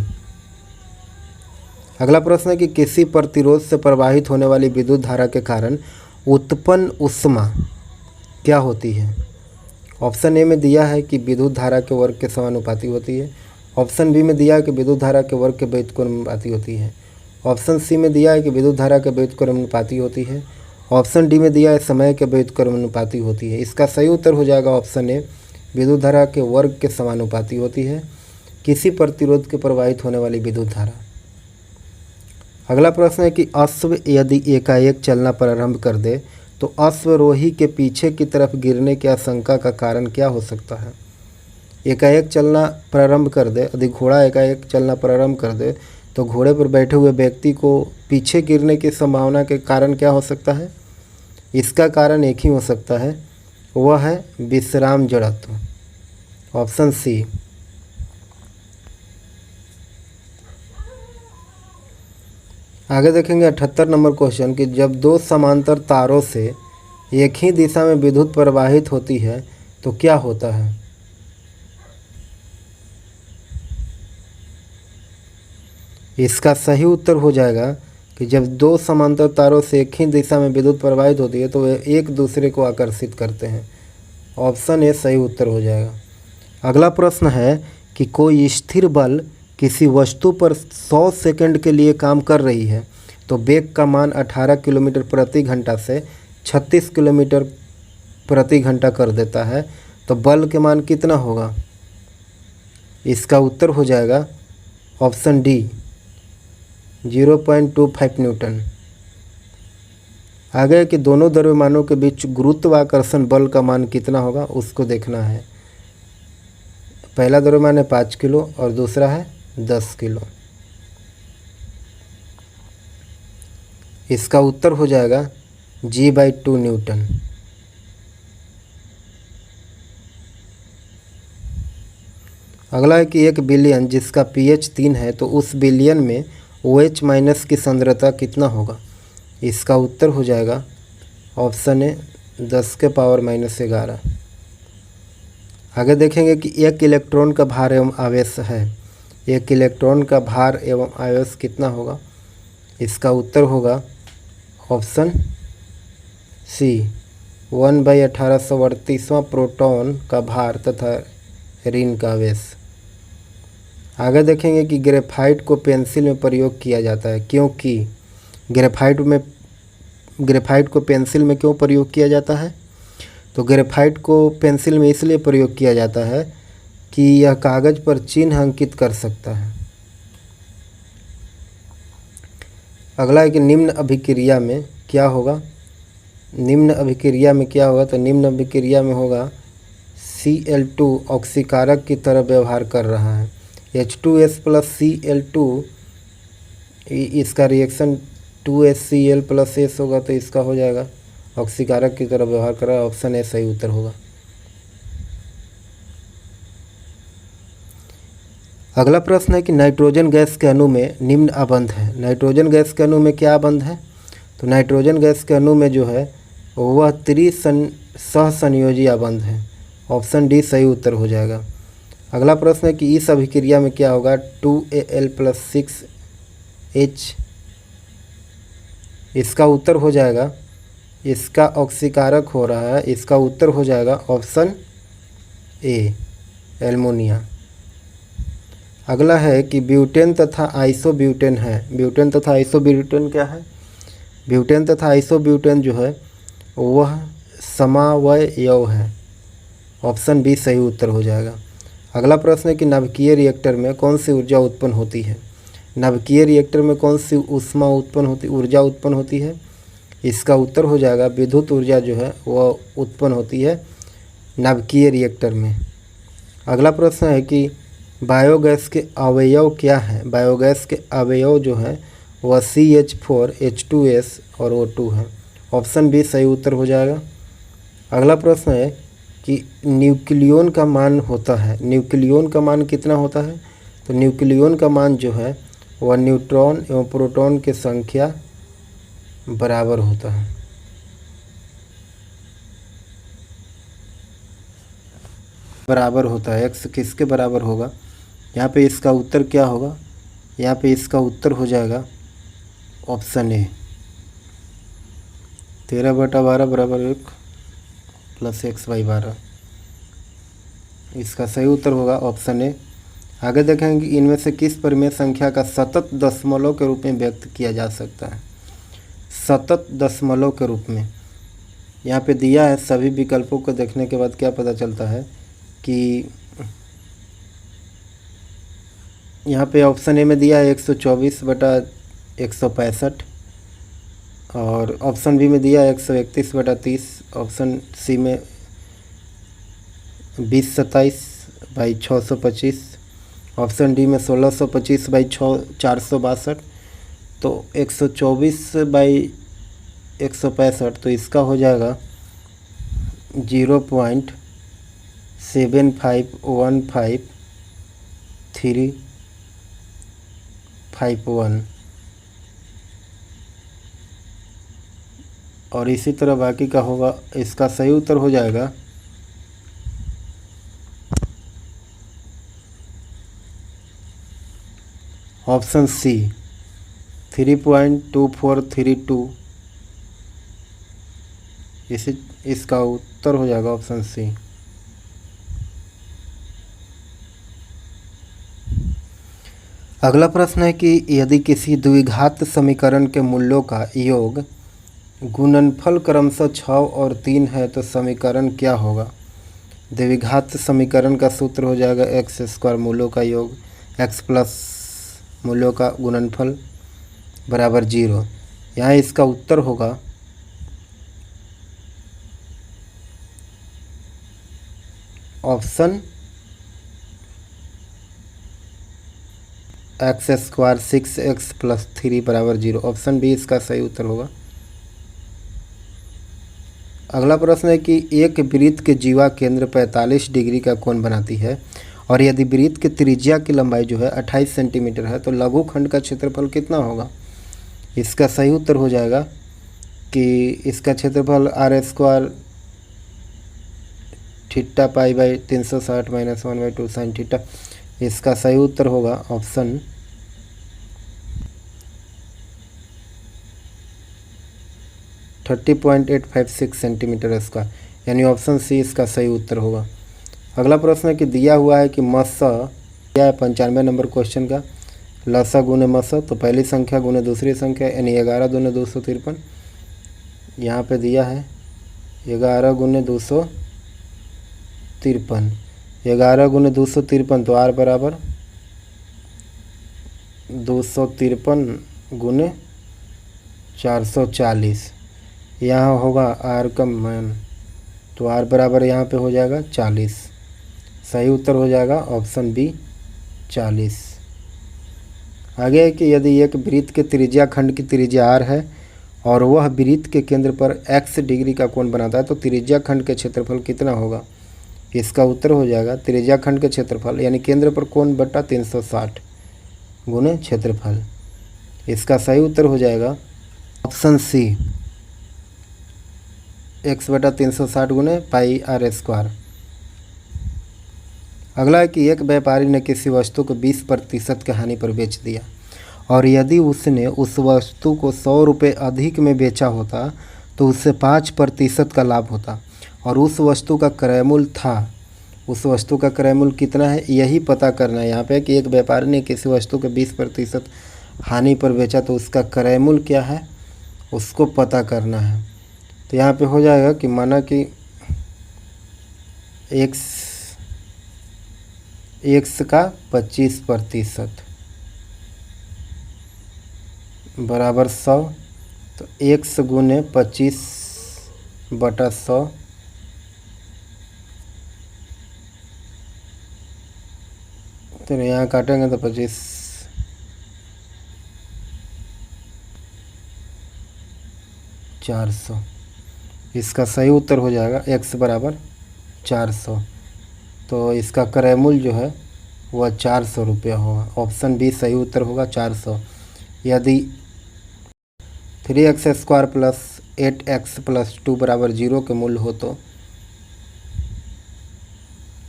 अगला प्रश्न है कि किसी प्रतिरोध से प्रवाहित होने वाली विद्युत धारा के कारण उत्पन्न ऊष्मा क्या होती है? ऑप्शन ए में दिया है कि विद्युत धारा के वर्ग के समानुपाती होती है। ऑप्शन बी में दिया है कि विद्युत धारा के वर्ग के व्युत्क्रमानुपाती होती है। ऑप्शन सी में दिया है कि विद्युत धारा के व्युत्क्रमानुपाती होती है। ऑप्शन डी में दिया है समय के व्युत्क्रमानुपाती होती है। इसका सही उत्तर हो जाएगा ऑप्शन ए विद्युत धारा के वर्ग के समानुपाती होती है किसी प्रतिरोध के प्रवाहित होने वाली विद्युत धारा। अगला प्रश्न है कि अश्व यदि एकाएक चलना प्रारंभ कर दे तो अश्वरोही के पीछे की तरफ गिरने की आशंका का कारण क्या हो सकता है? एकाएक चलना प्रारंभ कर दे, यदि घोड़ा एकाएक चलना प्रारंभ कर दे तो घोड़े पर बैठे हुए व्यक्ति को पीछे गिरने की संभावना के कारण क्या हो सकता है? इसका कारण एक ही हो सकता है, वह है विश्राम जड़त्व। Option C. आगे देखेंगे 78 नंबर क्वेश्चन कि जब दो समांतर तारों से एक ही दिशा में विद्युत प्रवाहित होती है तो क्या होता है? इसका सही उत्तर हो जाएगा कि जब दो समांतर तारों से एक ही दिशा में विद्युत प्रवाहित होती है तो वे एक दूसरे को आकर्षित करते हैं। ऑप्शन ए सही उत्तर हो जाएगा। अगला प्रश्न है कि कोई स्थिर बल किसी वस्तु पर 100 सेकंड के लिए काम कर रही है तो वेग का मान 18 किलोमीटर प्रति घंटा से 36 किलोमीटर प्रति घंटा कर देता है, तो बल के मान कितना होगा? इसका उत्तर हो जाएगा ऑप्शन डी 0.25 न्यूटन। आगे कि दोनों द्रव्यमानों के बीच गुरुत्वाकर्षण बल का मान कितना होगा उसको देखना है। पहला द्रव्यमान है 5 किलो और दूसरा है 10 किलो। इसका उत्तर हो जाएगा G/2 न्यूटन। अगला है कि 1 बिलियन जिसका pH 3 है तो उस बिलियन में OH माइनस की सांद्रता कितना होगा? इसका उत्तर हो जाएगा ऑप्शन ए 10⁻⁻11। आगे देखेंगे कि एक इलेक्ट्रॉन का भार एवं आवेश है। एक इलेक्ट्रॉन का भार एवं आवेश कितना होगा? इसका उत्तर होगा ऑप्शन सी 1/1838वां प्रोटॉन का भार तथा ऋण का आवेश। आगे देखेंगे कि ग्रेफाइट को पेंसिल में प्रयोग किया जाता है, क्योंकि ग्रेफाइट को पेंसिल में क्यों प्रयोग किया जाता है? तो ग्रेफाइट को पेंसिल में इसलिए प्रयोग किया जाता है कि यह कागज़ पर चिन्ह अंकित कर सकता है। अगला है कि निम्न अभिक्रिया में क्या होगा? निम्न अभिक्रिया में क्या होगा? तो निम्न अभिक्रिया में होगा Cl2 ऑक्सीकारक की तरह व्यवहार कर रहा है। H2S प्लस Cl2 इसका रिएक्शन 2HCl प्लस S होगा, तो इसका हो जाएगा ऑक्सीकारक की तरह व्यवहार कर रहा है। ऑप्शन ए सही उत्तर होगा। अगला प्रश्न है कि नाइट्रोजन गैस के अणु में निम्न आबंध है। नाइट्रोजन गैस के अणु में क्या आबंध है? तो नाइट्रोजन गैस के अणु में जो है वह सहसंयोजी आबंध है। ऑप्शन डी सही उत्तर हो जाएगा। अगला प्रश्न है कि इस अभिक्रिया में क्या होगा? 2Al plus 6H। इसका उत्तर हो जाएगा, इसका ऑक्सीकारक हो रहा है, इसका उत्तर हो जाएगा ऑप्शन ए एल्मोनिया। अगला है कि ब्यूटेन तथा आइसोब्यूटेन है। ब्यूटेन तथा आइसोब्यूटेन क्या है? ब्यूटेन तथा आइसोब्यूटेन जो है वह समावयव है। ऑप्शन बी सही उत्तर हो जाएगा। अगला प्रश्न है कि नाभिकीय रिएक्टर में कौन सी ऊर्जा उत्पन्न होती है? नाभिकीय रिएक्टर में कौन सी ऊर्जा उत्पन्न होती है? इसका उत्तर हो जाएगा विद्युत ऊर्जा जो है वह उत्पन्न होती है नाभिकीय रिएक्टर में। अगला प्रश्न है कि बायोगैस के अवयव क्या हैं? बायोगैस के अवयव जो हैं वह CH4, H2S और O2 है। ऑप्शन बी सही उत्तर हो जाएगा। अगला प्रश्न है कि न्यूक्लियॉन का मान होता है। न्यूक्लियॉन का मान कितना होता है? तो न्यूक्लियॉन का मान जो है वह न्यूट्रॉन एवं प्रोटॉन की संख्या बराबर होता है। बराबर होता है। x किसके बराबर होगा? यहाँ पे इसका उत्तर क्या होगा? यहाँ पे इसका उत्तर हो जाएगा ऑप्शन ए 13/12 बराबर 1 प्लस x/12। इसका सही उत्तर होगा ऑप्शन ए। आगे देखेंगे कि इनमें से किस परिमेय संख्या का सतत दशमलव के रूप में व्यक्त किया जा सकता है? सतत दशमलव के रूप में यहाँ पे दिया है। सभी विकल्पों को देखने के बाद क्या पता चलता है कि यहाँ पे ऑप्शन ए में दिया है 124/165 और ऑप्शन बी में दिया है 131/30। ऑप्शन सी में 2027/625। ऑप्शन डी में 1625/462। तो 124/165, तो इसका हो जाएगा 0.7515351 और इसी तरह बाकी का होगा। इसका सही उत्तर हो जाएगा ऑप्शन सी 3.2432। इसका उत्तर हो जाएगा ऑप्शन सी। अगला प्रश्न है कि यदि किसी द्विघात समीकरण के मूल्यों का योग गुणनफल क्रमशः 6 और 3 है तो समीकरण क्या होगा। द्विघात समीकरण का सूत्र हो जाएगा एक्स स्क्वायर मूल्यों का योग एक्स प्लस मूल्यों का गुणनफल बराबर 0। यहाँ इसका उत्तर होगा option x square 6x plus 3 बराबर 0। ऑप्शन बी इसका सही उत्तर होगा। अगला प्रश्न है कि एक वृत्त के जीवा केंद्र 45 डिग्री का कोण बनाती है और यदि वृत्त के त्रिज्या की लंबाई जो है 28 सेंटीमीटर है तो लघुखंड का क्षेत्रफल कितना होगा। इसका सही उत्तर हो जाएगा कि इसका क्षेत्रफल R square theta pi by 360 minus 1/2 sine theta. इसका सही उत्तर होगा ऑप्शन 30.856 सेंटीमीटर स्क्वायर, यानी ऑप्शन सी इसका सही उत्तर होगा। अगला प्रश्न है कि दिया हुआ है कि मसा क्या है 95 नंबर क्वेश्चन का लसा गुने मसा, तो पहली संख्या गुने दूसरी संख्या यानी 11 दूने 253। यहाँ पे दिया है 11 गुने 253, 11 गुने 253 तो आर बराबर 253 गुने 440। यहाँ होगा आर का मान, तो आर बराबर यहाँ पे हो जाएगा 40। सही उत्तर हो जाएगा ऑप्शन बी 40। आगे है कि यदि एक वृत्त के त्रिज्या खंड की त्रिज्या आर है और वह वृत्त के केंद्र पर x डिग्री का कोण बनाता है तो त्रिज्या खंड के क्षेत्रफल कितना होगा। इसका उत्तर हो जाएगा त्रिज्या खंड के क्षेत्रफल यानी केंद्र पर कोण बटा 360 गुने क्षेत्रफल। इसका सही उत्तर हो जाएगा ऑप्शन सी x बटा 360 गुने पाई आर स्क्वायर। अगला है कि एक व्यापारी ने किसी वस्तु को 20% की हानि पर बेच दिया और यदि उसने उस वस्तु को 100 रुपये अधिक में बेचा होता तो उससे 5% का लाभ होता और उस वस्तु का क्रय मूल्य था। उस वस्तु का क्रय मूल्य कितना है यही पता करना है। यहाँ पे कि एक व्यापारी ने किसी वस्तु को 20% हानि पर बेचा तो उसका क्रय मूल्य क्या है उसको पता करना है। तो यहाँ पे हो जाएगा कि माना कि एक्स का 25% बराबर 100, तो x गुने 25 बटा 100 तो यहाँ काटेंगे तो 25 400। इसका सही उत्तर हो जाएगा x बराबर 400। तो इसका क्रय मूल्य जो है वह 400 रुपया होगा। ऑप्शन बी सही उत्तर होगा 400। यदि 3x square plus 8x plus 2 बराबर 0 के मूल्य हो तो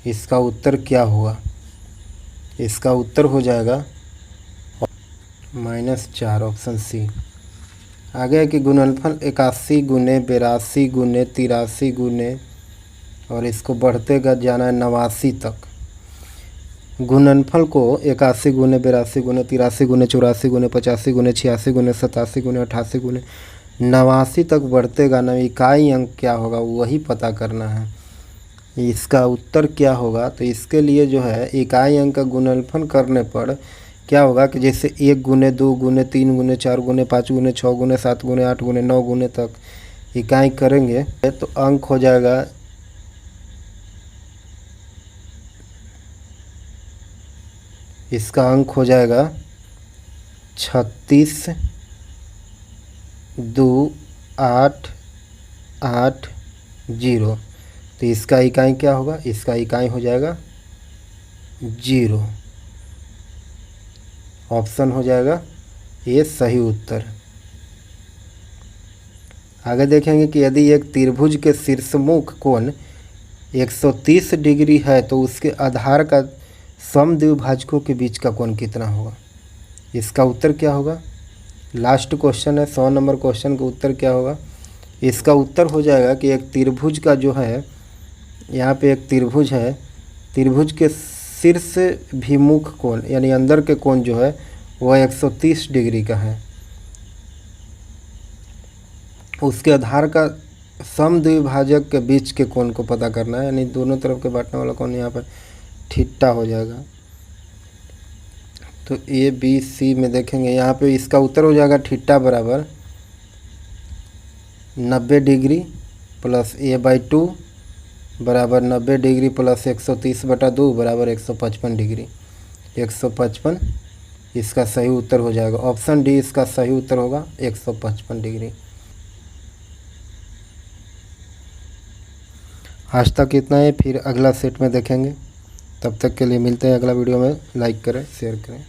इसका उत्तर क्या होगा। इसका उत्तर हो जाएगा -4 ऑप्शन सी। आगे है कि गुणनफल 81 गुने 82 गुने 83 गुने और इसको बढ़ते जाना है 89 तक। गुणनफल को 81 गुने 82 गुने 83 गुने 84 गुने 85 गुने 86 गुने 87 गुने 88 गुने 89 तक बढ़ते गाना इकाई अंक क्या होगा वही पता करना है। इसका उत्तर क्या होगा तो इसके लिए जो है इकाई अंक का गुणनफल करने पर क्या होगा कि जैसे 1 गुने 2 गुने 3 गुने 4 गुने 5 गुने 6 गुने 7 गुने 8 गुने 9 गुने तक इकाई करेंगे तो अंक हो जाएगा इसका अंक हो जाएगा 36 2 8 8 0। तो इसका इकाई क्या होगा इसका इकाई हो जाएगा 0। ऑप्शन हो जाएगा ये सही उत्तर। आगे देखेंगे कि यदि एक त्रिभुज के शीर्षमुख कोण 130 डिग्री है तो उसके आधार का समद्विभाजकों के बीच का कोण कितना होगा। इसका उत्तर क्या होगा? लास्ट क्वेश्चन है, 100 नंबर क्वेश्चन का उत्तर क्या होगा? इसका उत्तर हो जाएगा कि एक त्रिभुज का जो है, यहाँ पे एक त्रिभुज है, त्रिभुज के शीर्ष भिमुख कोण यानी अंदर के कोण जो है वह 130 डिग्री का है। उसके आधार का समद्विभाजक के बीच के कोण को पता करना है, यानी दोनों तरफ के बांटने वाला कोण यहाँ पर थीटा हो जाएगा। तो ए बी सी में देखेंगे, यहाँ पे इसका उत्तर हो जाएगा थीटा बराबर 90 डिग्री प्लस a/2 बराबर 90 डिग्री प्लस 130/2 बराबर 155 डिग्री। 155 इसका सही उत्तर हो जाएगा। ऑप्शन डी इसका सही उत्तर होगा 155 डिग्री। आज तक इतना है, फिर अगला सेट में देखेंगे। तब तक के लिए मिलते हैं अगला वीडियो में। लाइक करें, शेयर करें।